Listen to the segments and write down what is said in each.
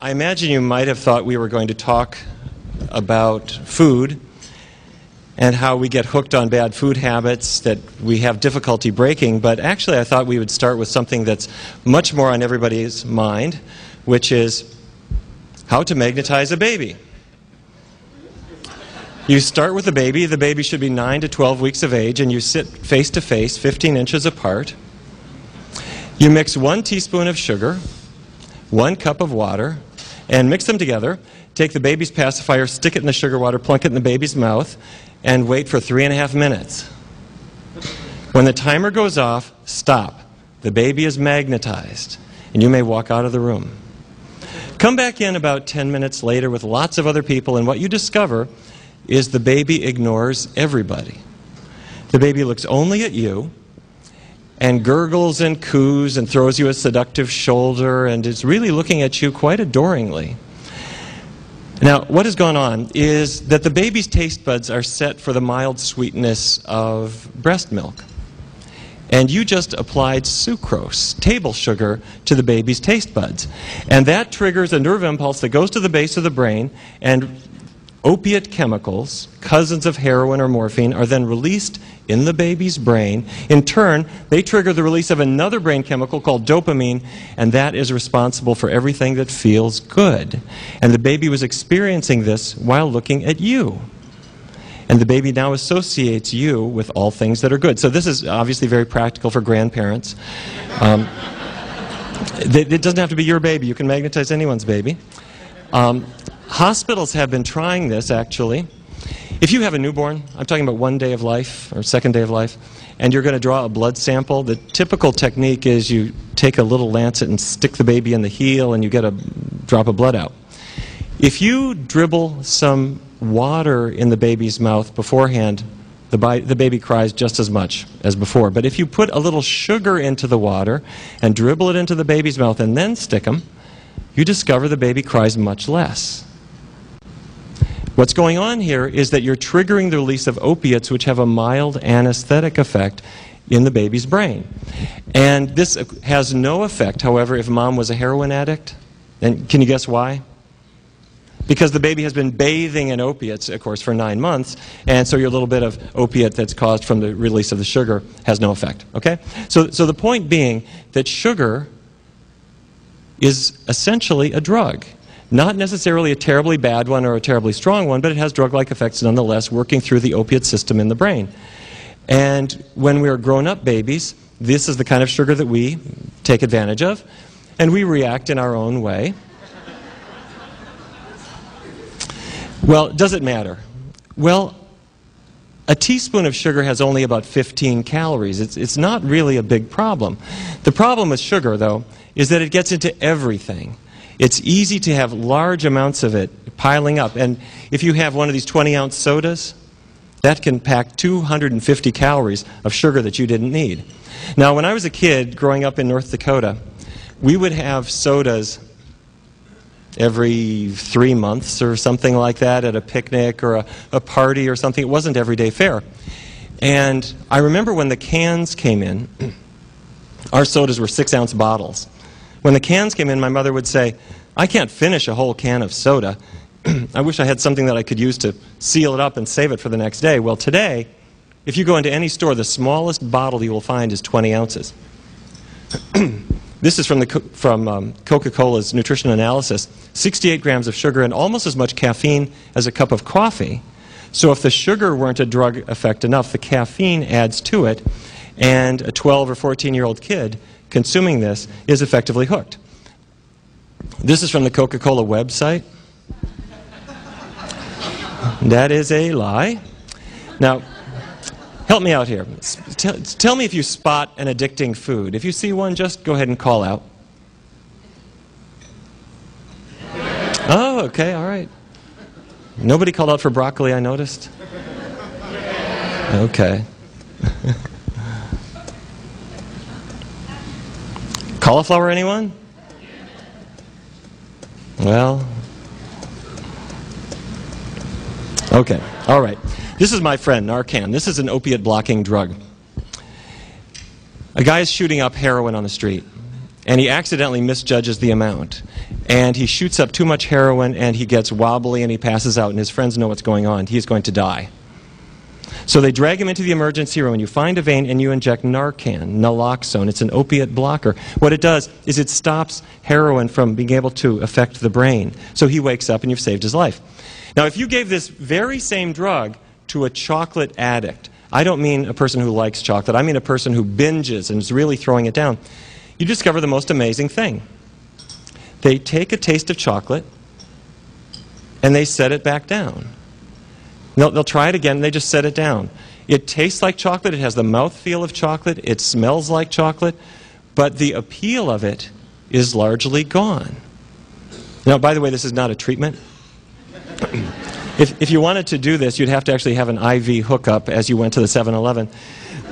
I imagine you might have thought we were going to talk about food and how we get hooked on bad food habits that we have difficulty breaking, but actually I thought we would start with something that's much more on everybody's mind, which is how to magnetize a baby. You start with the baby should be 9 to 12 weeks of age, and you sit face to face, 15 inches apart. You mix 1 teaspoon of sugar, 1 cup of water, and mix them together. Take the baby's pacifier, stick it in the sugar water, plunk it in the baby's mouth, and wait for 3.5 minutes. When the timer goes off, stop. The baby is magnetized, and you may walk out of the room. Come back in about 10 minutes later with lots of other people, and what you discover is the baby ignores everybody. The baby looks only at you and gurgles and coos and throws you a seductive shoulder and is really looking at you quite adoringly. Now, what has gone on is that the baby's taste buds are set for the mild sweetness of breast milk. And you just applied sucrose, table sugar, to the baby's taste buds. And that triggers a nerve impulse that goes to the base of the brain, and opiate chemicals, cousins of heroin or morphine, are then released in the baby's brain. In turn, they trigger the release of another brain chemical called dopamine, and that is responsible for everything that feels good. And the baby was experiencing this while looking at you. And the baby now associates you with all things that are good. So this is obviously very practical for grandparents. It doesn't have to be your baby. You can magnetize anyone's baby. Hospitals have been trying this, actually. If you have a newborn, I'm talking about 1 day of life or second day of life, and you're going to draw a blood sample, the typical technique is you take a little lancet and stick the baby in the heel and you get a drop of blood out. If you dribble some water in the baby's mouth beforehand, the baby cries just as much as before. But if you put a little sugar into the water and dribble it into the baby's mouth and then stick them, you discover the baby cries much less. What's going on here is that you're triggering the release of opiates, which have a mild anesthetic effect in the baby's brain. And this has no effect, however, if mom was a heroin addict. And can you guess why? Because the baby has been bathing in opiates, of course, for 9 months, and so your little bit of opiate that's caused from the release of the sugar has no effect. Okay? So the point being that sugar is essentially a drug. Not necessarily a terribly bad one or a terribly strong one, but it has drug-like effects nonetheless, working through the opiate system in the brain. And when we are grown-up babies, this is the kind of sugar that we take advantage of, and we react in our own way. Well, does it matter? Well, a teaspoon of sugar has only about 15 calories. It's not really a big problem. The problem with sugar, though, is that it gets into everything. It's easy to have large amounts of it piling up. And if you have one of these 20-ounce sodas, that can pack 250 calories of sugar that you didn't need. Now, when I was a kid growing up in North Dakota, we would have sodas every 3 months or something like that at a picnic or a party or something. It wasn't everyday fare. And I remember when the cans came in, our sodas were 6-ounce bottles. When the cans came in, my mother would say, "I can't finish a whole can of soda. I wish I had something that I could use to seal it up and save it for the next day." Well, today, if you go into any store, the smallest bottle you will find is 20 ounces. This is from Coca-Cola's nutrition analysis. 68 grams of sugar and almost as much caffeine as a cup of coffee. So if the sugar weren't a drug effect enough, the caffeine adds to it, and a 12 or 14-year-old kid consuming this is effectively hooked. This is from the Coca-Cola website. That is a lie. Now, help me out here. Tell me if you spot an addicting food. If you see one, just go ahead and call out. Oh, okay, all right. Nobody called out for broccoli, I noticed. Okay. Cauliflower, anyone? Well, okay, all right. This is my friend, Narcan. This is an opiate-blocking drug. A guy is shooting up heroin on the street, and he accidentally misjudges the amount. and he shoots up too much heroin, and he gets wobbly, and he passes out, and his friends know what's going on. He's going to die. So they drag him into the emergency room, and you find a vein, and you inject Narcan, naloxone. It's an opiate blocker. What it does is it stops heroin from being able to affect the brain. So he wakes up, and you've saved his life. Now, if you gave this very same drug to a chocolate addict, I don't mean a person who likes chocolate, I mean a person who binges and is really throwing it down, you discover the most amazing thing. They take a taste of chocolate, and they set it back down. They'll try it again, and they just set it down. It tastes like chocolate, it has the mouthfeel of chocolate, it smells like chocolate, but the appeal of it is largely gone. Now, by the way, this is not a treatment. If you wanted to do this, you'd have to actually have an IV hookup as you went to the 7-Eleven.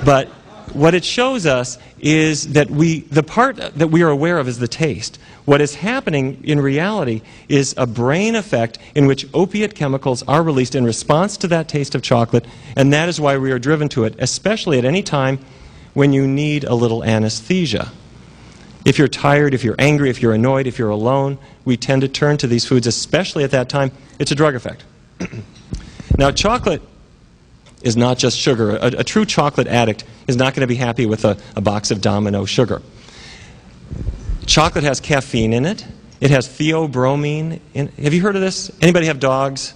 But what it shows us is that the part that we are aware of is the taste. What is happening in reality is a brain effect in which opiate chemicals are released in response to that taste of chocolate, and that is why we are driven to it, especially at any time when you need a little anesthesia. If you're tired, if you're angry, if you're annoyed, if you're alone, we tend to turn to these foods, especially at that time. It's a drug effect. Now, chocolate is not just sugar. A true chocolate addict is not going to be happy with a box of Domino sugar. Chocolate has caffeine in it. It has theobromine in it. Have you heard of this? Anybody have dogs?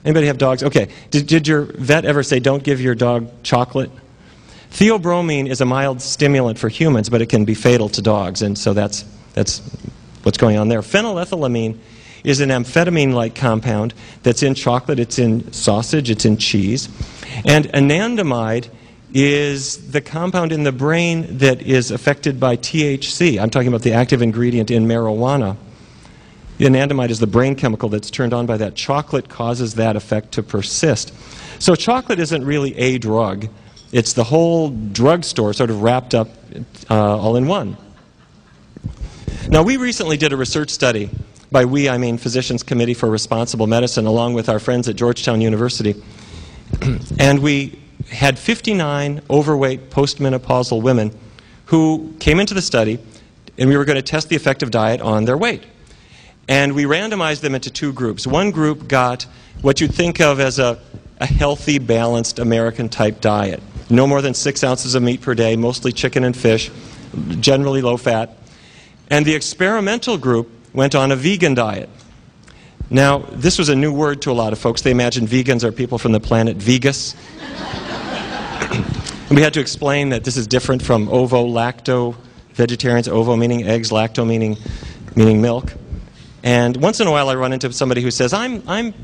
Anybody have dogs? Okay. Did your vet ever say, don't give your dog chocolate? Theobromine is a mild stimulant for humans, but it can be fatal to dogs, and so that's what's going on there. Phenylethylamine is an amphetamine-like compound that's in chocolate, it's in sausage, it's in cheese. And anandamide is the compound in the brain that is affected by THC. I'm talking about the active ingredient in marijuana. The anandamide is the brain chemical that's turned on by that. Chocolate causes that effect to persist. So chocolate isn't really a drug. It's the whole drugstore sort of wrapped up all in one. Now, we recently did a research study. By we, I mean Physicians Committee for Responsible Medicine, along with our friends at Georgetown University. And we had 59 overweight postmenopausal women who came into the study, and we were going to test the effect of diet on their weight. And we randomized them into two groups. One group got what you'd think of as a healthy, balanced American-type diet. No more than 6 ounces of meat per day, mostly chicken and fish, generally low fat. And the experimental group went on a vegan diet. Now, this was a new word to a lot of folks. They imagine vegans are people from the planet Vegas. And we had to explain that this is different from ovo-lacto vegetarians, ovo meaning eggs, lacto meaning milk. And once in a while I run into somebody who says, I'm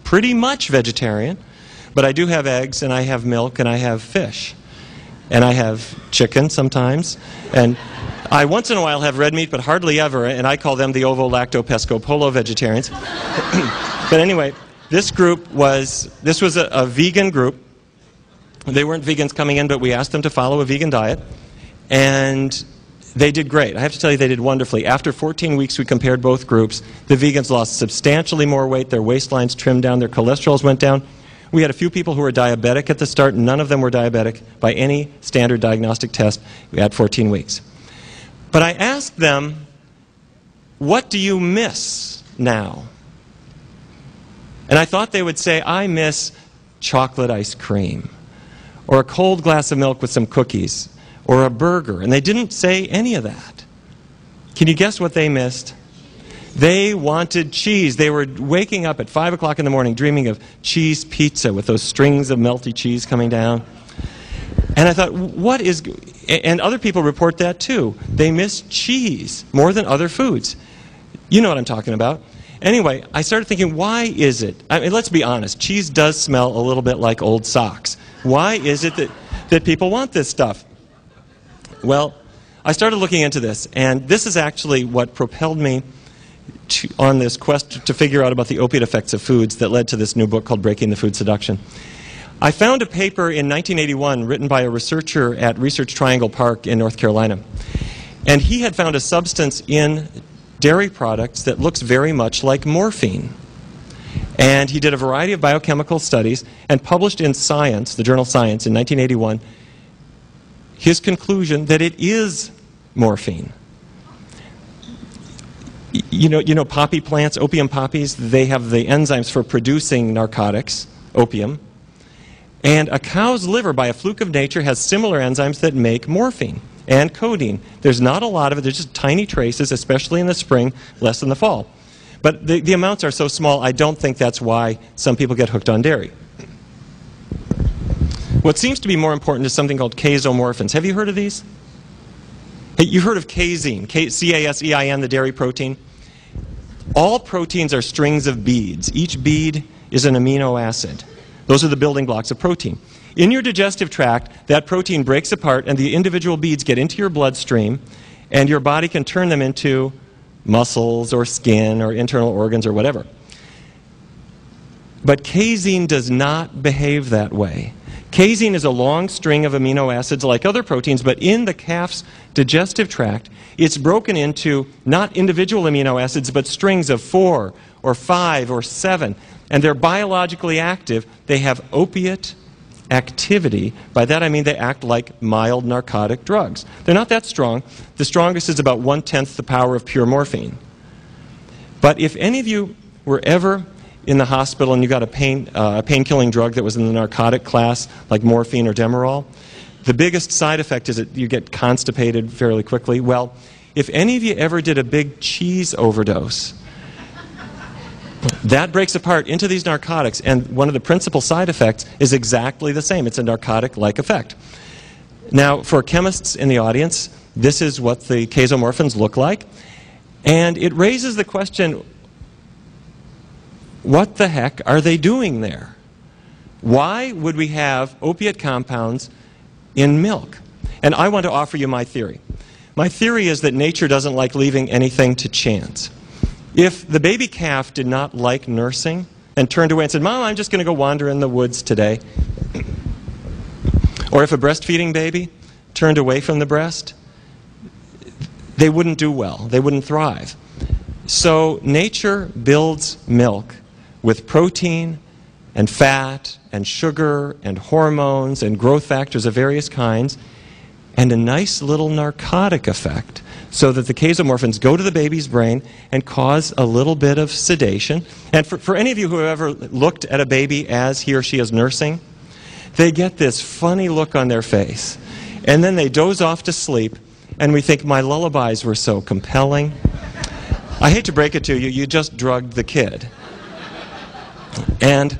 pretty much vegetarian, but I do have eggs, and I have milk, and I have fish. And I have chicken sometimes. And I once in a while have red meat, but hardly ever, and I call them the ovo-lacto-pesco-polo vegetarians. But anyway, this was a vegan group. They weren't vegans coming in, but we asked them to follow a vegan diet, and they did great. I have to tell you, they did wonderfully. After 14 weeks, we compared both groups. The vegans lost substantially more weight. Their waistlines trimmed down. Their cholesterols went down. We had a few people who were diabetic at the start. None of them were diabetic by any standard diagnostic test at 14 weeks. But I asked them, what do you miss now? And I thought they would say, I miss chocolate ice cream, or a cold glass of milk with some cookies, or a burger. And they didn't say any of that. Can you guess what they missed? They wanted cheese. They were waking up at 5 o'clock in the morning dreaming of cheese pizza with those strings of melty cheese coming down. And I thought, what is... And other people report that too. They miss cheese more than other foods. You know what I'm talking about. Anyway, I started thinking, why is it? I mean, let's be honest. Cheese does smell a little bit like old socks. Why is it that people want this stuff? Well, I started looking into this, and this is actually what propelled me on this quest to figure out about the opiate effects of foods that led to this new book called Breaking the Food Seduction. I found a paper in 1981 written by a researcher at Research Triangle Park in North Carolina. And he had found a substance in dairy products that looks very much like morphine. And he did a variety of biochemical studies and published in Science, the journal Science, in 1981, his conclusion that it is morphine. You know poppy plants, opium poppies, they have the enzymes for producing narcotics, opium. And a cow's liver, by a fluke of nature, has similar enzymes that make morphine and codeine. There's not a lot of it. There's just tiny traces, especially in the spring, less in the fall. But the amounts are so small, I don't think that's why some people get hooked on dairy. What seems to be more important is something called casomorphins. Have you heard of these? Hey, you've heard of casein, C-A-S-E-I-N, the dairy protein? All proteins are strings of beads. Each bead is an amino acid. Those are the building blocks of protein. In your digestive tract, that protein breaks apart and the individual beads get into your bloodstream, and your body can turn them into muscles or skin or internal organs or whatever. But casein does not behave that way. Casein is a long string of amino acids like other proteins, but in the calf's digestive tract, it's broken into not individual amino acids, but strings of 4 or 5 or 7. And they're biologically active. They have opiate activity. By that I mean they act like mild narcotic drugs. They're not that strong. The strongest is about 1/10 the power of pure morphine. But if any of you were ever in the hospital and you got a pain-killing drug that was in the narcotic class, like morphine or Demerol, the biggest side effect is that you get constipated fairly quickly. Well, if any of you ever did a big cheese overdose, that breaks apart into these narcotics, and one of the principal side effects is exactly the same. It's a narcotic-like effect. Now, for chemists in the audience, this is what the casomorphins look like, and it raises the question, what the heck are they doing there? Why would we have opiate compounds in milk? And I want to offer you my theory. My theory is that nature doesn't like leaving anything to chance. If the baby calf did not like nursing and turned away and said, "Mom, I'm just going to go wander in the woods today," or if a breastfeeding baby turned away from the breast, they wouldn't do well. They wouldn't thrive. So nature builds milk with protein and fat and sugar and hormones and growth factors of various kinds and a nice little narcotic effect so that the casomorphins go to the baby's brain and cause a little bit of sedation. And for any of you who have ever looked at a baby as he or she is nursing, they get this funny look on their face. And then they doze off to sleep, and we think, my lullabies were so compelling. I hate to break it to you, you just drugged the kid. And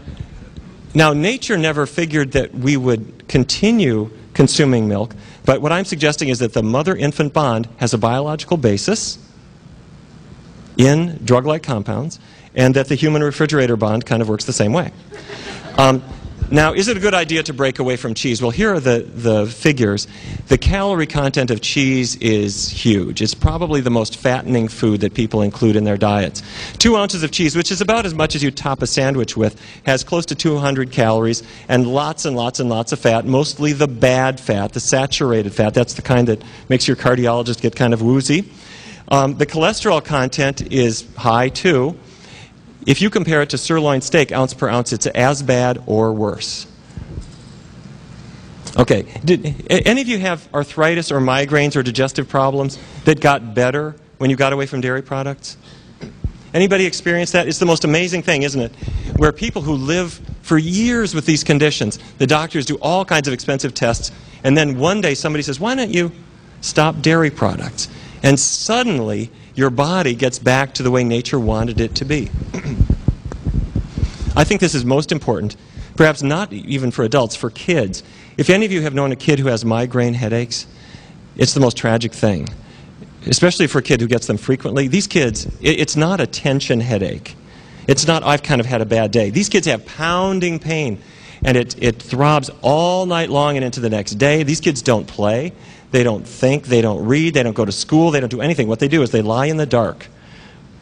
now nature never figured that we would continue consuming milk, but what I'm suggesting is that the mother-infant bond has a biological basis in drug-like compounds, and that the human refrigerator bond kind of works the same way. Now, is it a good idea to break away from cheese? Well, here are the figures. The calorie content of cheese is huge. It's probably the most fattening food that people include in their diets. 2 ounces of cheese, which is about as much as you top a sandwich with, has close to 200 calories and lots and lots and lots of fat, mostly the bad fat, the saturated fat. That's the kind that makes your cardiologist get kind of woozy. The cholesterol content is high, too. If you compare it to sirloin steak, ounce per ounce, it's as bad or worse. Okay, did any of you have arthritis or migraines or digestive problems that got better when you got away from dairy products? Anybody experience that? It's the most amazing thing, isn't it? Where people who live for years with these conditions, the doctors do all kinds of expensive tests, and then one day somebody says, why don't you stop dairy products? And suddenly, your body gets back to the way nature wanted it to be. I think this is most important, perhaps not even for adults, for kids. If any of you have known a kid who has migraine headaches, it's the most tragic thing, especially for a kid who gets them frequently. These kids, it's not a tension headache. It's not, I've kind of had a bad day. These kids have pounding pain, and it throbs all night long and into the next day. These kids don't play. They don't think, they don't read, they don't go to school, they don't do anything. What they do is they lie in the dark,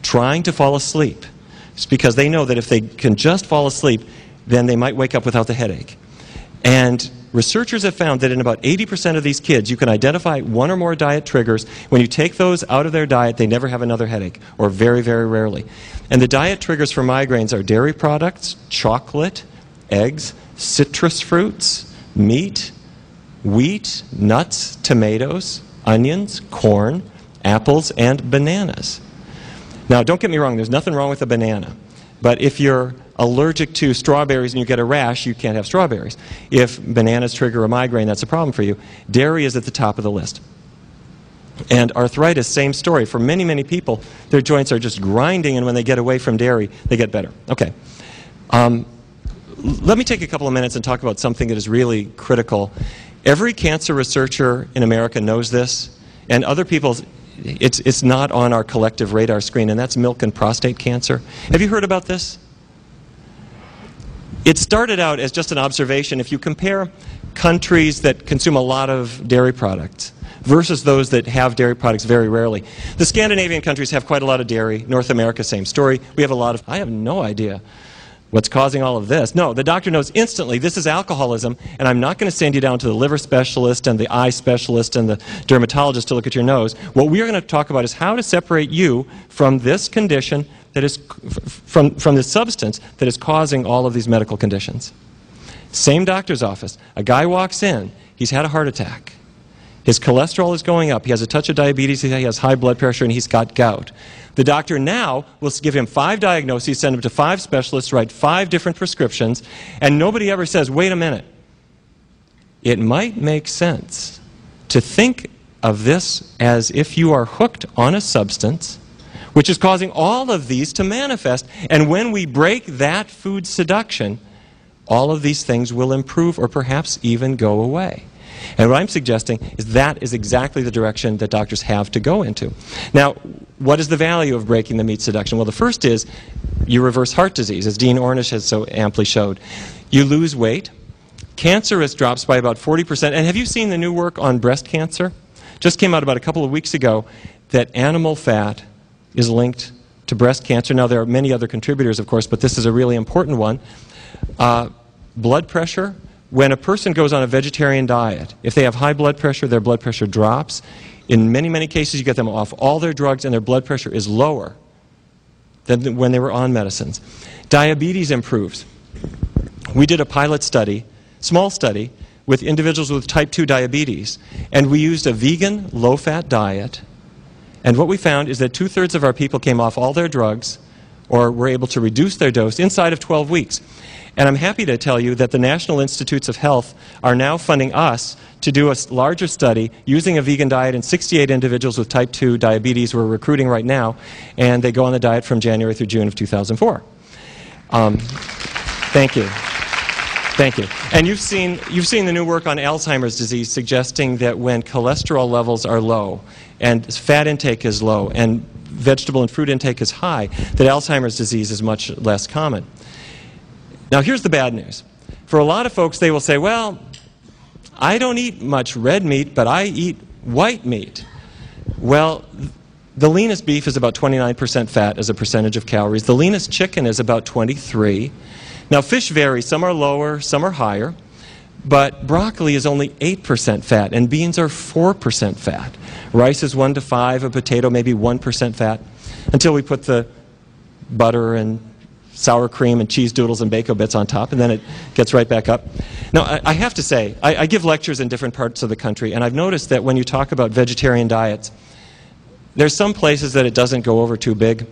trying to fall asleep. It's because they know that if they can just fall asleep, then they might wake up without the headache. And researchers have found that in about 80% of these kids, you can identify one or more diet triggers. When you take those out of their diet, they never have another headache, or very, very rarely. And the diet triggers for migraines are dairy products, chocolate, eggs, citrus fruits, meat, wheat, nuts, tomatoes, onions, corn, apples, and bananas. Now, don't get me wrong, there's nothing wrong with a banana. But if you're allergic to strawberries and you get a rash, you can't have strawberries. If bananas trigger a migraine, that's a problem for you. Dairy is at the top of the list. And arthritis, same story. For many, many people, their joints are just grinding, and when they get away from dairy, they get better. Okay. Let me take a couple of minutes and talk about something that is really critical. Every cancer researcher in America knows this, and other people, it's not on our collective radar screen, and that's milk and prostate cancer. Have you heard about this? It started out as just an observation. If you compare countries that consume a lot of dairy products versus those that have dairy products very rarely, the Scandinavian countries have quite a lot of dairy. North America, same story. We have a lot of, I have no idea what's causing all of this. No, the doctor knows instantly this is alcoholism, and I'm not going to send you down to the liver specialist and the eye specialist and the dermatologist to look at your nose. What we are going to talk about is how to separate you from this condition that is, from this substance that is causing all of these medical conditions. Same doctor's office. A guy walks in, he's had a heart attack. His cholesterol is going up, he has a touch of diabetes, he has high blood pressure, and he's got gout. The doctor now will give him 5 diagnoses, send him to 5 specialists, write 5 different prescriptions, and nobody ever says, wait a minute. It might make sense to think of this as if you are hooked on a substance which is causing all of these to manifest, and when we break that food seduction, all of these things will improve or perhaps even go away. And what I'm suggesting is that is exactly the direction that doctors have to go into. Now, what is the value of breaking the meat seduction? Well, the first is you reverse heart disease, as Dean Ornish has so amply showed. You lose weight. Cancer risk drops by about 40%. And have you seen the new work on breast cancer? Just came out about a couple of weeks ago that animal fat is linked to breast cancer. Now, there are many other contributors, of course, but this is a really important one. Blood pressure. When a person goes on a vegetarian diet, if they have high blood pressure, their blood pressure drops. In many, many cases, you get them off all their drugs and their blood pressure is lower than when they were on medicines. Diabetes improves. We did a pilot study, small study, with individuals with type 2 diabetes, and we used a vegan, low-fat diet, and what we found is that 2/3 of our people came off all their drugs or were able to reduce their dose inside of 12 weeks. And I'm happy to tell you that the National Institutes of Health are now funding us to do a larger study using a vegan diet in 68 individuals with type 2 diabetes. We're recruiting right now, and they go on the diet from January through June of 2004. Thank you. Thank you. And you've seen the new work on Alzheimer's disease suggesting that when cholesterol levels are low and fat intake is low and vegetable and fruit intake is high, that Alzheimer's disease is much less common. Now, here's the bad news. For a lot of folks, they will say, well, I don't eat much red meat, but I eat white meat. Well, the leanest beef is about 29% fat as a percentage of calories. The leanest chicken is about 23%. Now, fish vary. Some are lower, some are higher. But broccoli is only 8% fat, and beans are 4% fat. Rice is 1 to 5, a potato maybe 1% fat, until we put the butter and sour cream and cheese doodles and bacon bits on top, and then it gets right back up. Now, I have to say, I give lectures in different parts of the country, and I've noticed that when you talk about vegetarian diets, there's some places that it doesn't go over too big.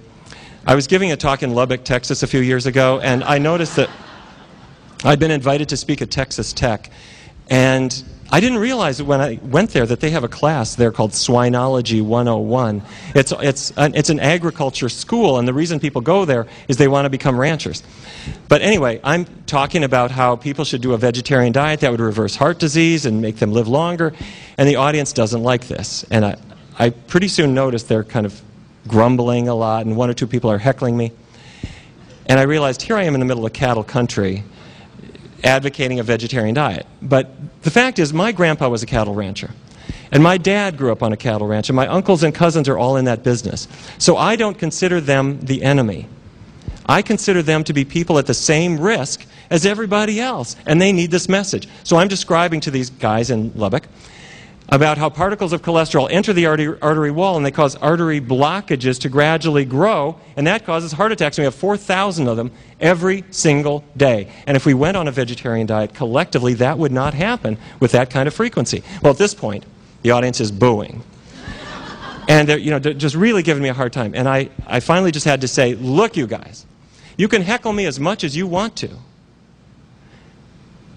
I was giving a talk in Lubbock, Texas a few years ago, and I noticed that I'd been invited to speak at Texas Tech, and I didn't realize when I went there that they have a class there called Swinology 101. It's an agriculture school, and the reason people go there is they want to become ranchers. But anyway, I'm talking about how people should do a vegetarian diet that would reverse heart disease and make them live longer, and the audience doesn't like this. And I pretty soon noticed they're kind of grumbling a lot, and 1 or 2 people are heckling me. And I realized here I am in the middle of cattle country, advocating a vegetarian diet. But the fact is, my grandpa was a cattle rancher, and my dad grew up on a cattle ranch, and my uncles and cousins are all in that business. So I don't consider them the enemy. I consider them to be people at the same risk as everybody else, and they need this message. So I'm describing to these guys in Lubbock about how particles of cholesterol enter the artery wall, and they cause artery blockages to gradually grow, and that causes heart attacks. And we have 4,000 of them every single day. And if we went on a vegetarian diet collectively, that would not happen with that kind of frequency. Well, at this point, the audience is booing. And they're, they're just really giving me a hard time. And I finally just had to say, look, you guys, you can heckle me as much as you want to.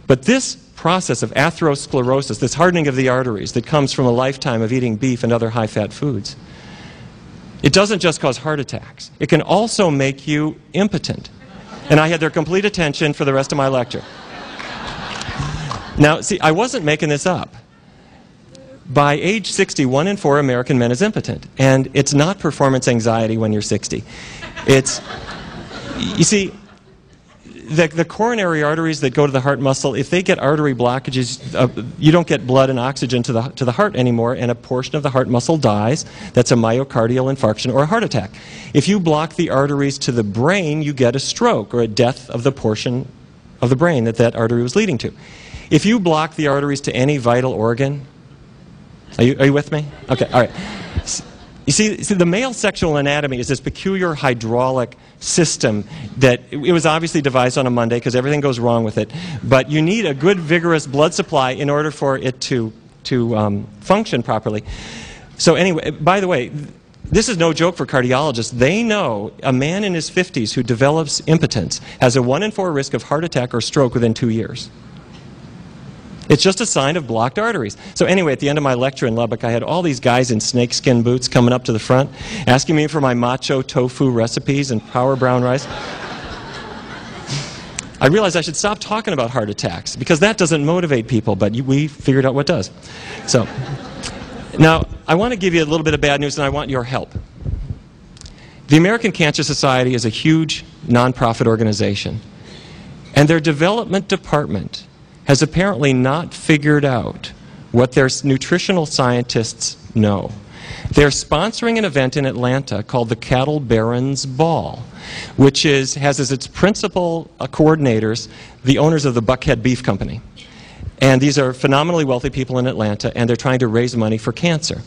But this process of atherosclerosis, this hardening of the arteries that comes from a lifetime of eating beef and other high-fat foods, it doesn't just cause heart attacks. It can also make you impotent. And I had their complete attention for the rest of my lecture. Now, see, I wasn't making this up. By age 60, 1 in 4 American men is impotent. And it's not performance anxiety when you're 60. It's, you see, the coronary arteries that go to the heart muscle, if they get artery blockages, you don't get blood and oxygen to the heart anymore, and a portion of the heart muscle dies. That's a myocardial infarction or a heart attack. If you block the arteries to the brain, you get a stroke or a death of the portion of the brain that artery was leading to. If you block the arteries to any vital organ, are you with me? Okay, all right. You see, the male sexual anatomy is this peculiar hydraulic system that it was obviously devised on a Monday because everything goes wrong with it. But you need a good, vigorous blood supply in order for it to function properly. So anyway, by the way, this is no joke for cardiologists. They know a man in his 50s who develops impotence has a 1 in 4 risk of heart attack or stroke within 2 years. It's just a sign of blocked arteries. So anyway, at the end of my lecture in Lubbock, I had all these guys in snakeskin boots coming up to the front, asking me for my macho tofu recipes and power brown rice. I realized I should stop talking about heart attacks, because that doesn't motivate people, but we figured out what does. So, now, I want to give you a little bit of bad news, and I want your help. The American Cancer Society is a huge nonprofit organization, and their development department has apparently not figured out what their nutritional scientists know. They're sponsoring an event in Atlanta called the Cattle Barons Ball, which has as its principal coordinators the owners of the Buckhead Beef Company. And these are phenomenally wealthy people in Atlanta, and they're trying to raise money for cancer.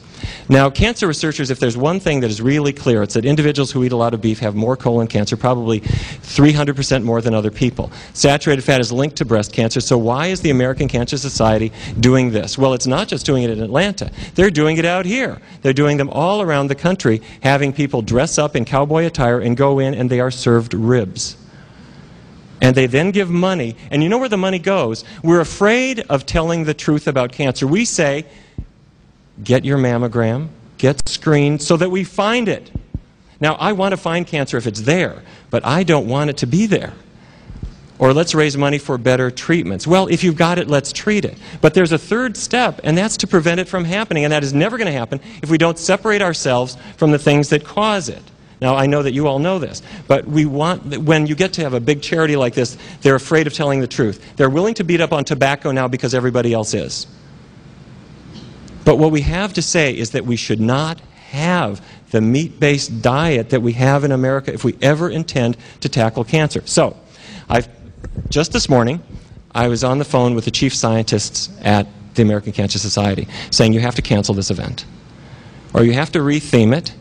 Now, cancer researchers, if there's one thing that is really clear, it's that individuals who eat a lot of beef have more colon cancer, probably 300% more than other people. Saturated fat is linked to breast cancer, so why is the American Cancer Society doing this? Well, it's not just doing it in Atlanta. They're doing it out here. They're doing them all around the country, having people dress up in cowboy attire and go in, and they are served ribs. And they then give money, and you know where the money goes? We're afraid of telling the truth about cancer. We say, get your mammogram, get screened so that we find it. Now, I want to find cancer if it's there, but I don't want it to be there. Or let's raise money for better treatments. Well, if you've got it, let's treat it. But there's a third step, and that's to prevent it from happening, and that is never going to happen if we don't separate ourselves from the things that cause it. Now, I know that you all know this, but we want, when you get to have a big charity like this, they're afraid of telling the truth. They're willing to beat up on tobacco now because everybody else is. But what we have to say is that we should not have the meat-based diet that we have in America if we ever intend to tackle cancer. So, just this morning, I was on the phone with the chief scientists at the American Cancer Society saying you have to cancel this event, or you have to retheme it.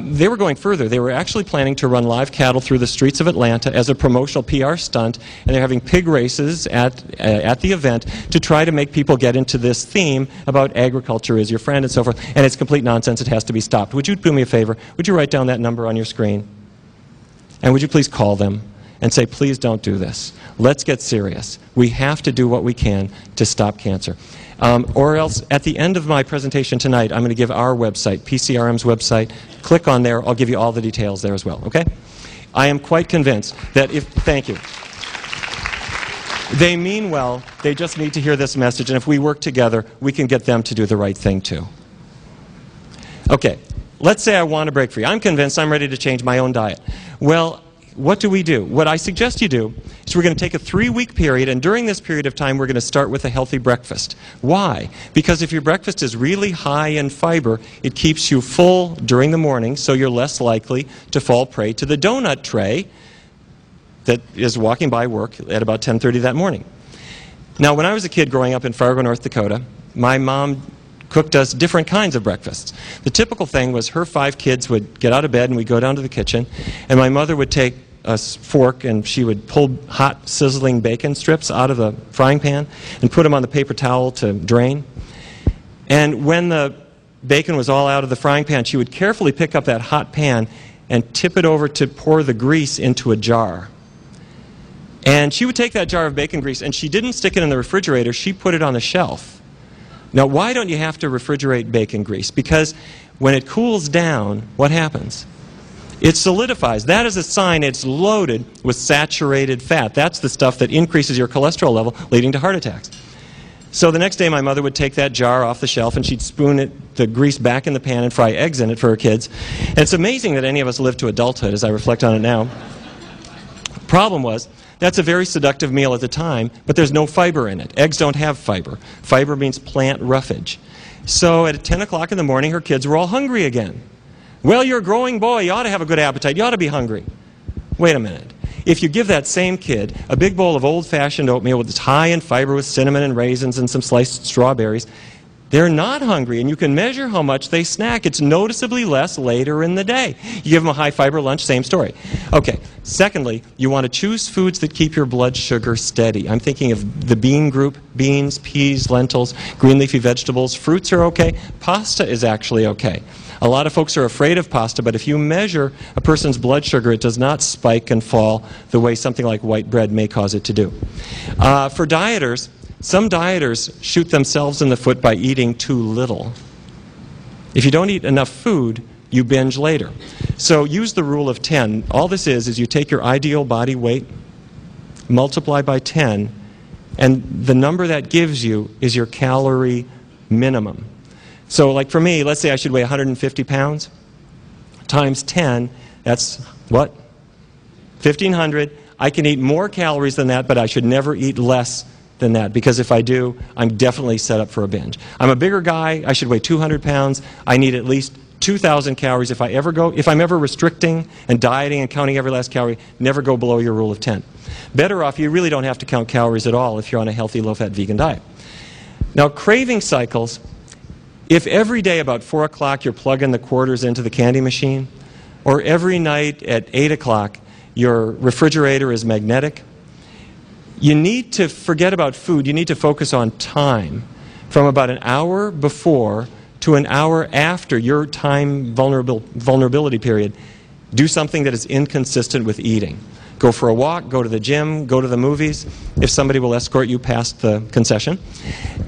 They were going further. They were actually planning to run live cattle through the streets of Atlanta as a promotional PR stunt, and they're having pig races at the event to try to make people get into this theme about agriculture is your friend and so forth, and it's complete nonsense. It has to be stopped. Would you do me a favor? Would you write down that number on your screen? And would you please call them and say, please don't do this. Let's get serious. We have to do what we can to stop cancer. Or else, at the end of my presentation tonight, I'm going to give our website, PCRM's website. Click on there. I'll give you all the details there as well, okay? I am quite convinced that if, thank you. They mean well. They just need to hear this message, and if we work together, we can get them to do the right thing too. Okay, let's say I want to break free. I'm convinced I'm ready to change my own diet. Well, what do we do? What I suggest you do is we're going to take a 3-week period, and during this period of time we're going to start with a healthy breakfast. Why? Because if your breakfast is really high in fiber, it keeps you full during the morning, so you're less likely to fall prey to the donut tray that is walking by work at about 10:30 that morning. Now, when I was a kid growing up in Fargo, North Dakota, my mom cooked us different kinds of breakfasts. The typical thing was her 5 kids would get out of bed and we'd go down to the kitchen, and my mother would take a fork and she would pull hot sizzling bacon strips out of the frying pan and put them on the paper towel to drain. And when the bacon was all out of the frying pan, she would carefully pick up that hot pan and tip it over to pour the grease into a jar. And she would take that jar of bacon grease, and she didn't stick it in the refrigerator, she put it on the shelf. Now, why don't you have to refrigerate bacon grease? Because when it cools down, what happens? It solidifies. That is a sign it's loaded with saturated fat. That's the stuff that increases your cholesterol level, leading to heart attacks. So the next day, my mother would take that jar off the shelf, and she'd spoon the grease back in the pan and fry eggs in it for her kids. And it's amazing that any of us live to adulthood, as I reflect on it now. Problem was, that's a very seductive meal at the time, but there's no fiber in it. Eggs don't have fiber. Fiber means plant roughage. So at 10 o'clock in the morning, her kids were all hungry again. Well, you're a growing boy. You ought to have a good appetite. You ought to be hungry. Wait a minute. If you give that same kid a big bowl of old-fashioned oatmeal that's high in fiber with cinnamon and raisins and some sliced strawberries, they're not hungry, and you can measure how much they snack. It's noticeably less later in the day. You give them a high-fiber lunch, same story. Okay. Secondly, you want to choose foods that keep your blood sugar steady. I'm thinking of the bean group: beans, peas, lentils, green leafy vegetables. Fruits are okay. Pasta is actually okay. A lot of folks are afraid of pasta, but if you measure a person's blood sugar, it does not spike and fall the way something like white bread may cause it to do. For dieters, some dieters shoot themselves in the foot by eating too little. If you don't eat enough food, you binge later. So use the rule of 10. All this is you take your ideal body weight, multiply by 10, and the number that gives you is your calorie minimum. So like for me, let's say I should weigh 150 pounds, times 10, that's what? 1,500. I can eat more calories than that, but I should never eat less than that, because if I do, I'm definitely set up for a binge. I'm a bigger guy. I should weigh 200 pounds. I need at least 2,000 calories. If I'm ever restricting and dieting and counting every last calorie, never go below your rule of 10. Better off, you really don't have to count calories at all if you're on a healthy, low-fat vegan diet. Now, craving cycles, if every day about 4 o'clock you're plugging the quarters into the candy machine, or every night at 8 o'clock your refrigerator is magnetic, you need to forget about food. You need to focus on time. From about an hour before to an hour after your time vulnerability period, do something that is inconsistent with eating. Go for a walk, go to the gym, go to the movies, if somebody will escort you past the concession.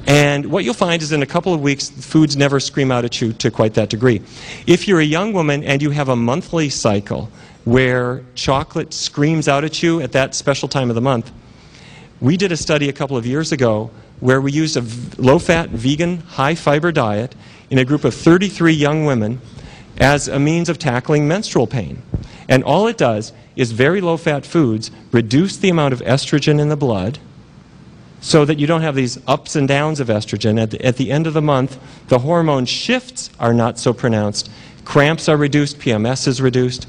And what you'll find is in a couple of weeks, foods never scream out at you to quite that degree. If you're a young woman and you have a monthly cycle where chocolate screams out at you at that special time of the month, we did a study a couple of years ago where we used a low-fat, vegan, high-fiber diet in a group of 33 young women as a means of tackling menstrual pain. And all it does is very low-fat foods reduce the amount of estrogen in the blood so that you don't have these ups and downs of estrogen. At the end of the month, the hormone shifts are not so pronounced. Cramps are reduced, PMS is reduced,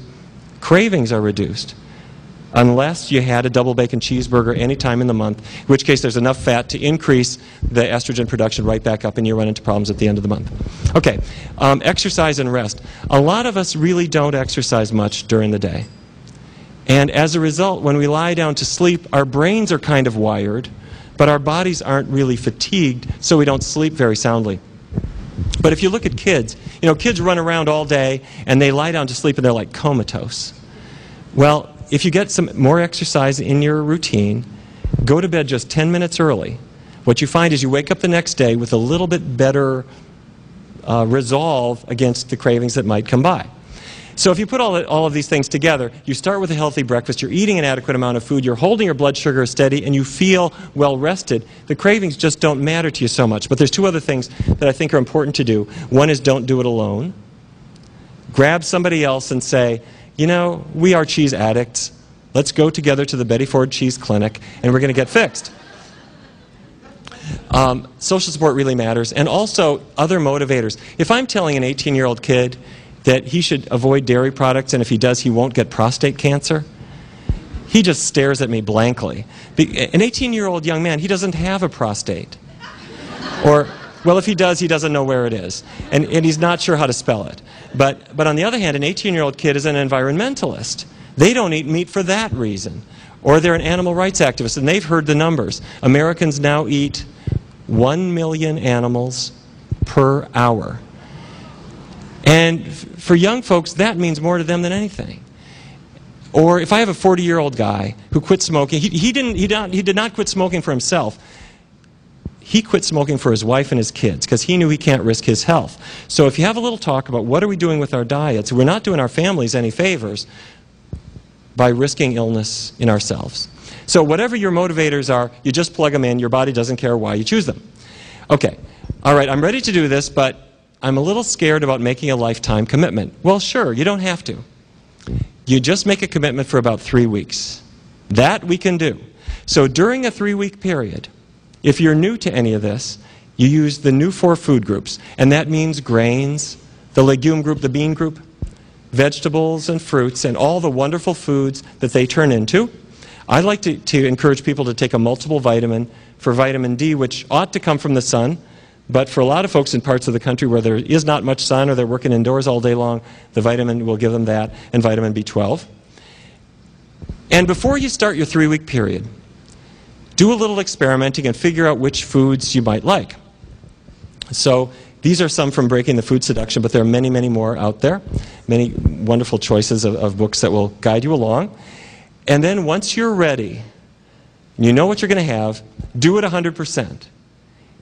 cravings are reduced. Unless you had a double bacon cheeseburger any time in the month, in which case there's enough fat to increase the estrogen production right back up and you run into problems at the end of the month. Okay, exercise and rest. A lot of us really don't exercise much during the day. And as a result, when we lie down to sleep, our brains are kind of wired, but our bodies aren't really fatigued, so we don't sleep very soundly. But if you look at kids, kids run around all day and they lie down to sleep and they're like comatose. Well, if you get some more exercise in your routine, go to bed just 10 minutes early. What you find is you wake up the next day with a little bit better resolve against the cravings that might come by. So if you put all of these things together, you start with a healthy breakfast, you're eating an adequate amount of food, you're holding your blood sugar steady, and you feel well rested, the cravings just don't matter to you so much. But there's two other things that I think are important to do. One is don't do it alone. Grab somebody else and say, we are cheese addicts. Let's go together to the Betty Ford Cheese Clinic, and we're going to get fixed. Social support really matters, and also other motivators. If I'm telling an 18-year-old kid that he should avoid dairy products, and if he does, he won't get prostate cancer, he just stares at me blankly. An 18-year-old young man, he doesn't have a prostate. Or, well, if he does, he doesn't know where it is, and he's not sure how to spell it. But on the other hand, an 18-year-old kid is an environmentalist. They don't eat meat for that reason. Or they're an animal rights activist, and they've heard the numbers. Americans now eat 1 million animals per hour. And for young folks, that means more to them than anything. Or if I have a 40-year-old guy who quit smoking, he did not quit smoking for himself. He quit smoking for his wife and his kids because he knew he can't risk his health. So if you have a little talk about what are we doing with our diets, we're not doing our families any favors by risking illness in ourselves. So whatever your motivators are, you just plug them in. Your body doesn't care why you choose them. Okay, all right, I'm ready to do this, but I'm a little scared about making a lifetime commitment. Well, sure, you don't have to. You just make a commitment for about 3 weeks. That we can do. So during a 3-week period, if you're new to any of this, you use the new 4 food groups, and that means grains, the legume group, the bean group, vegetables and fruits, and all the wonderful foods that they turn into. I like to encourage people to take a multiple vitamin for vitamin D, which ought to come from the sun, but for a lot of folks in parts of the country where there is not much sun or they're working indoors all day long, the vitamin will give them that, and vitamin B12. And before you start your 3-week period, do a little experimenting and figure out which foods you might like. So these are some from Breaking the Food Seduction, but there are many, many more out there. Many wonderful choices of books that will guide you along. And then once you're ready, you know what you're going to have, do it 100%.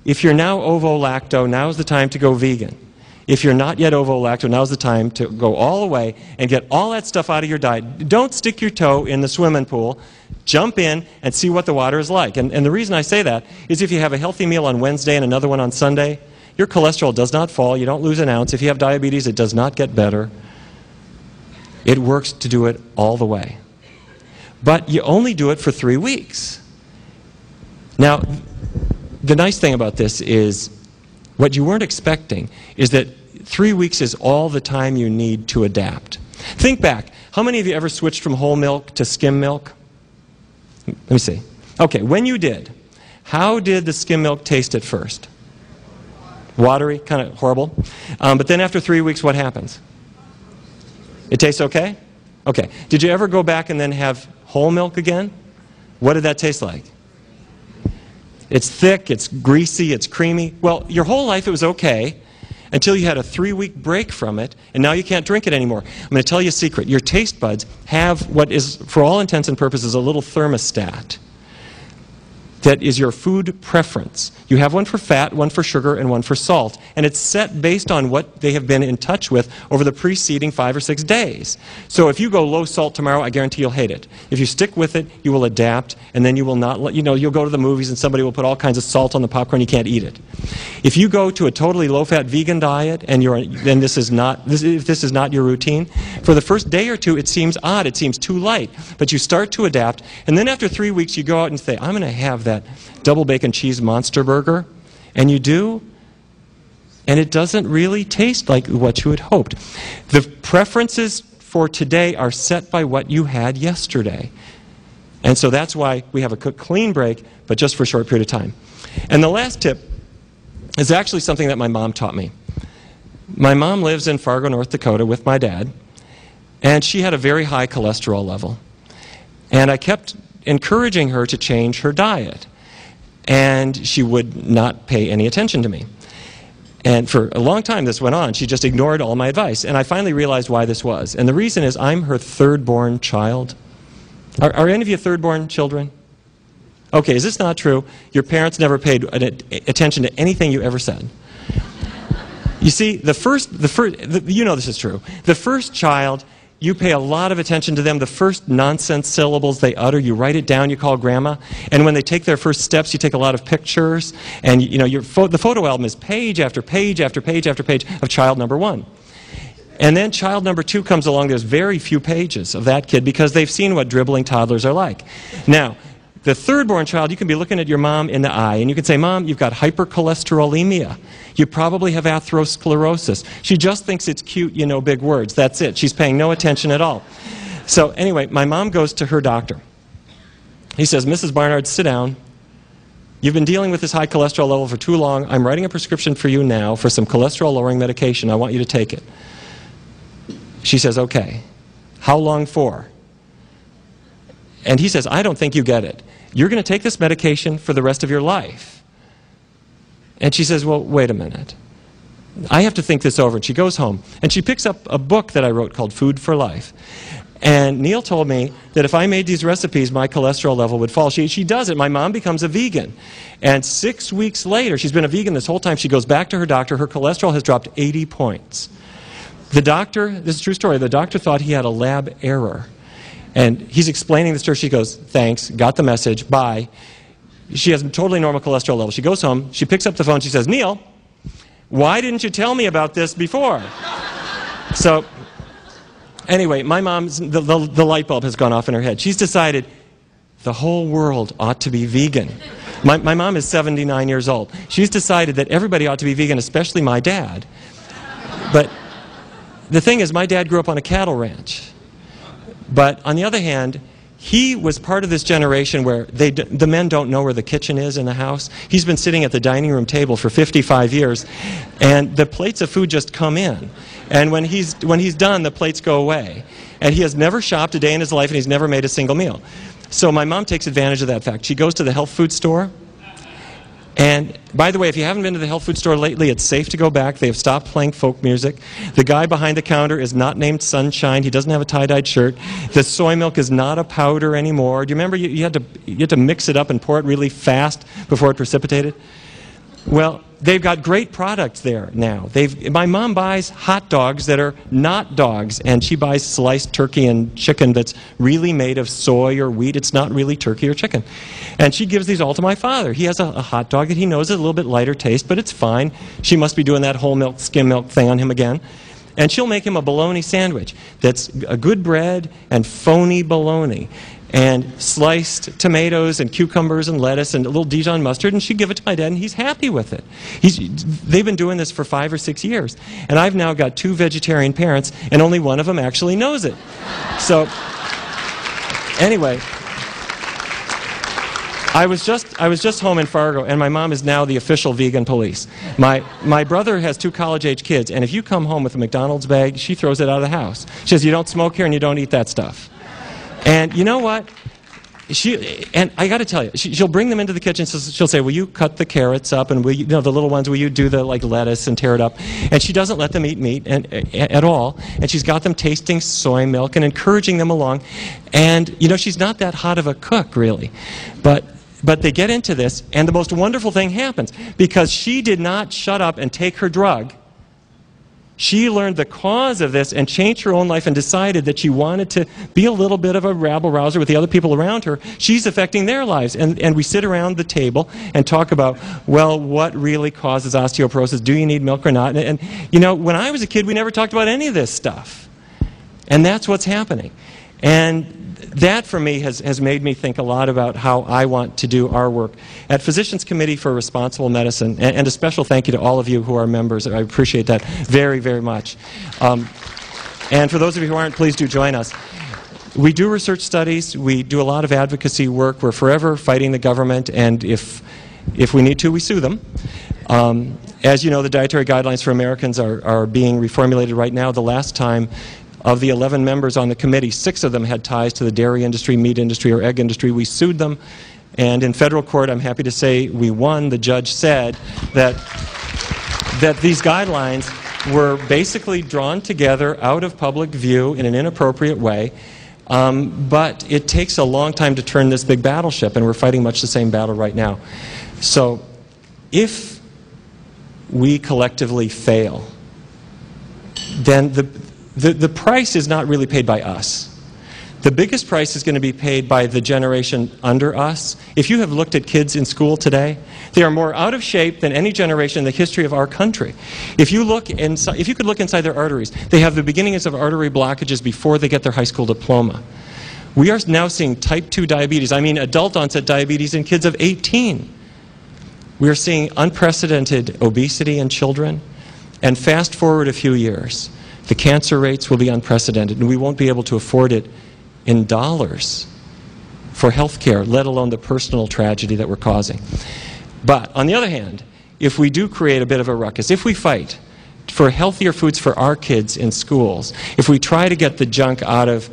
If you're now ovo-lacto, now's the time to go vegan. If you're not yet ovo-lacto, now's the time to go all the way and get all that stuff out of your diet. Don't stick your toe in the swimming pool. Jump in and see what the water is like. And the reason I say that is if you have a healthy meal on Wednesday and another one on Sunday, your cholesterol does not fall. You don't lose an ounce. If you have diabetes, it does not get better. It works to do it all the way. But you only do it for 3 weeks. Now, the nice thing about this is what you weren't expecting is that 3 weeks is all the time you need to adapt. Think back. How many of you ever switched from whole milk to skim milk? Let me see. Okay, when you did, how did the skim milk taste at first? Watery, kind of horrible. But then after 3 weeks, what happens? It tastes okay? Okay. Did you ever go back and then have whole milk again? What did that taste like? It's thick, it's greasy, it's creamy. Well, your whole life it was okay until you had a 3-week break from it, and now you can't drink it anymore. I'm going to tell you a secret. Your taste buds have what is, for all intents and purposes, a little thermostat that is your food preference. You have one for fat, one for sugar, and one for salt. And it's set based on what they have been in touch with over the preceding 5 or 6 days. So if you go low salt tomorrow, I guarantee you'll hate it. If you stick with it, you will adapt, and then you will not, you'll go to the movies and somebody will put all kinds of salt on the popcorn, you can't eat it. If you go to a totally low-fat vegan diet, and then if this is not your routine, for the first day or two it seems odd, it seems too light, but you start to adapt, and then after 3 weeks you go out and say, I'm going to have that double bacon cheese monster burger, and you do, and it doesn't really taste like what you had hoped. The preferences for today are set by what you had yesterday. And so that's why we have a clean break, but just for a short period of time. And the last tip is actually something that my mom taught me. My mom lives in Fargo, North Dakota with my dad, and she had a very high cholesterol level. And I kept encouraging her to change her diet. And she would not pay any attention to me. And for a long time this went on. She just ignored all my advice. And I finally realized why this was. And the reason is I'm her third-born child. Are any of you third-born children? Okay, is this not true? Your parents never paid attention to anything you ever said. You see, you know this is true. The first child, you pay a lot of attention to them. The first nonsense syllables they utter, you write it down, you call grandma. And when they take their first steps, you take a lot of pictures. And the photo album is page after page after page after page of child number 1. And then child number 2 comes along. There's very few pages of that kid because they've seen what dribbling toddlers are like. Now, the third-born child, you can be looking at your mom in the eye, and you can say, Mom, you've got hypercholesterolemia. You probably have atherosclerosis. She just thinks it's cute, you know, big words. That's it. She's paying no attention at all. So anyway, my mom goes to her doctor. He says, Mrs. Barnard, sit down. You've been dealing with this high cholesterol level for too long. I'm writing a prescription for you now for some cholesterol-lowering medication. I want you to take it. She says, okay. How long for? And he says, I don't think you get it. You're going to take this medication for the rest of your life. And she says, well, wait a minute. I have to think this over. And she goes home, and she picks up a book that I wrote called Food for Life. And Neil told me that if I made these recipes, my cholesterol level would fall. She does it. My mom becomes a vegan. And 6 weeks later, she's been a vegan this whole time, she goes back to her doctor. Her cholesterol has dropped 80 points. The doctor, this is a true story, the doctor thought he had a lab error. And he's explaining this to her. She goes, thanks, got the message, bye. She has a totally normal cholesterol level. She goes home, she picks up the phone, she says, Neil, why didn't you tell me about this before? So, anyway, my mom's, the light bulb has gone off in her head. She's decided the whole world ought to be vegan. My mom is 79 years old. She's decided that everybody ought to be vegan, especially my dad. But the thing is, my dad grew up on a cattle ranch. But on the other hand, he was part of this generation where the men don't know where the kitchen is in the house. He's been sitting at the dining room table for 55 years, and the plates of food just come in. And when he's done, the plates go away. And he has never shopped a day in his life, and he's never made a single meal. So my mom takes advantage of that fact. She goes to the health food store. And by the way, if you haven't been to the health food store lately, it's safe to go back. They have stopped playing folk music. The guy behind the counter is not named Sunshine. He doesn't have a tie-dyed shirt. The soy milk is not a powder anymore. Do you remember you had to mix it up and pour it really fast before it precipitated? Well, they've got great products there now. My mom buys hot dogs that are not dogs, and she buys sliced turkey and chicken that's really made of soy or wheat. It's not really turkey or chicken. And she gives these all to my father. He has a hot dog that he knows is a little bit lighter taste, but it's fine. She must be doing that whole milk, skim milk thing on him again. And she'll make him a bologna sandwich that's a good bread and phony bologna, and sliced tomatoes and cucumbers and lettuce and a little Dijon mustard, and she'd give it to my dad, and he's happy with it. They've been doing this for 5 or 6 years, and I've now got 2 vegetarian parents, and only one of them actually knows it. So, anyway, I was just home in Fargo, and my mom is now the official vegan police. My brother has 2 college-age kids, and if you come home with a McDonald's bag, she throws it out of the house. She says, you don't smoke here and you don't eat that stuff. And you know what? And I got to tell you, she'll bring them into the kitchen. So she'll say, will you cut the carrots up? And will you, the little ones, will you do the lettuce and tear it up? And she doesn't let them eat meat at all. And she's got them tasting soy milk and encouraging them along. And, she's not that hot of a cook, really. But they get into this, and the most wonderful thing happens. Because she did not shut up and take her drug. She learned the cause of this and changed her own life and decided that she wanted to be a little bit of a rabble-rouser with the other people around her. She's affecting their lives. And we sit around the table and talk about, well, what really causes osteoporosis? Do you need milk or not? And when I was a kid, we never talked about any of this stuff. And that's what's happening. And that, for me, has made me think a lot about how I want to do our work. At Physicians Committee for Responsible Medicine, and a special thank you to all of you who are members. I appreciate that very, very much. And for those of you who aren't, please do join us. We do research studies. We do a lot of advocacy work. We're forever fighting the government, and if we need to, we sue them. As you know, the dietary guidelines for Americans are being reformulated right now. The last time, of the 11 members on the committee, 6 of them had ties to the dairy industry, meat industry, or egg industry. We sued them, and in federal court, I'm happy to say we won. The judge said that these guidelines were basically drawn together out of public view in an inappropriate way, but it takes a long time to turn this big battleship, and we're fighting much the same battle right now. So if we collectively fail, then the price is not really paid by us. The biggest price is going to be paid by the generation under us. If you have looked at kids in school today, they are more out of shape than any generation in the history of our country. If you could look inside their arteries, they have the beginnings of artery blockages before they get their high school diploma. We are now seeing type 2 diabetes, adult onset diabetes in kids of 18. We are seeing unprecedented obesity in children, and fast forward a few years, the cancer rates will be unprecedented, and we won't be able to afford it in dollars for health care, let alone the personal tragedy that we're causing. But on the other hand, if we do create a bit of a ruckus, if we fight for healthier foods for our kids in schools, if we try to get the junk out of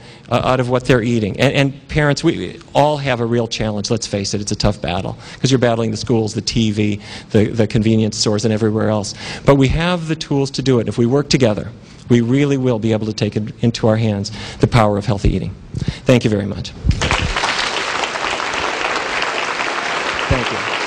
what they're eating. And parents, we all have a real challenge, let's face it, it's a tough battle, because you're battling the schools, the TV, the convenience stores, and everywhere else. But we have the tools to do it. If we work together, we really will be able to take it into our hands, the power of healthy eating. Thank you very much. Thank you.